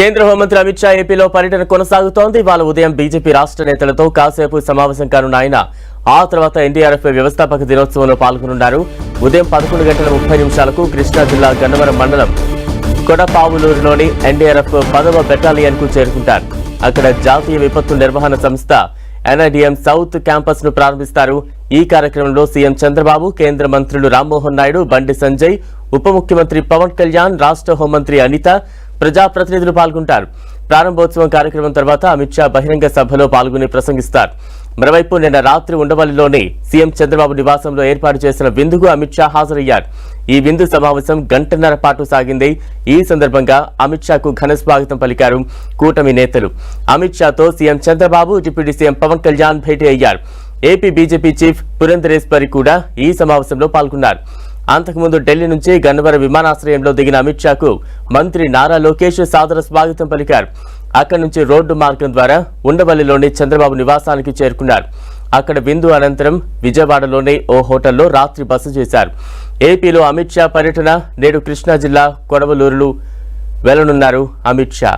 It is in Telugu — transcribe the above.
కేంద్ర హోంమంత్రి అమిత్ షా ఏపీలో పర్యటన కొనసాగుతోంది. ఇవాళ ఉదయం బీజేపీ రాష్ట్ర నేతలతో కాసేపు సమావేశం కానున్న ఆయన ఆ తర్వాత ఎన్డీఆర్ఎఫ్ వ్యవస్థాపక దినోత్సవంలో పాల్గొనున్నారు. ఉదయం 11:30 కృష్ణా జిల్లా గన్నవరం మండలం కొడపావులూరులోని ఎన్డీఆర్ఎఫ్ 10వ బెటాలియన్ కు చేరుకుంటారు. అక్కడ జాతీయ విపత్తు నిర్వహణ సంస్థ ఎన్ఐడిఎం సౌత్ క్యాంపస్ ను ప్రారంభిస్తారు. ఈ కార్యక్రమంలో సీఎం చంద్రబాబు, కేంద్ర మంత్రులు రామ్మోహన్ నాయుడు, బండి సంజయ్, ఉప ముఖ్యమంత్రి పవన్ కళ్యాణ్, రాష్ట్ర హోంమంత్రి అనిత, ప్రజాప్రతినిధులు పాల్గొంటారు. ప్రారంభోత్సవం కార్యక్రమం తర్వాత అమిత్ షా బహిరంగ సభలో పాల్గొని ప్రసంగిస్తారు. మరోవైపు నిన్న రాత్రి ఉండవల్లిలోని సీఎం చంద్రబాబు నివాసంలో ఏర్పాటు చేసిన విందుకు అమిత్ షా హాజరయ్యారు. ఈ విందు సమావేశం గంటన్నర పాటు సాగింది. ఈ సందర్భంగా అమిత్ షాకు ఘన స్వాగతం పలికారు కూటమి నేతలు. అమిత్ షాతో CM Chandrababu, deputy CM Pawan Kalyan భేటీ అయ్యారు. ఏపీ బీజేపీ చీఫ్ పురంధరేశ్వరి కూడా ఈ సమావేశంలో పాల్గొన్నారు. అంతకుముందు ఢిల్లీ నుంచి గన్నవరం విమానాశ్రయంలో దిగిన అమిత్ షాకు మంత్రి నారా లోకేష్ సాదర స్వాగతం పలికారు. అక్కడి నుంచి రోడ్డు మార్గం ద్వారా ఉండవల్లిలోని చంద్రబాబు నివాసానికి చేరుకున్నారు. అక్కడ విందు అనంతరం విజయవాడలోని ఓ హోటల్లో రాత్రి బస చేశారు. ఏపీలో అమిత్ షా పర్యటన నేడు కృష్ణా జిల్లా కొడవలూరులో వెళ్లనున్నారు అమిత్ షా.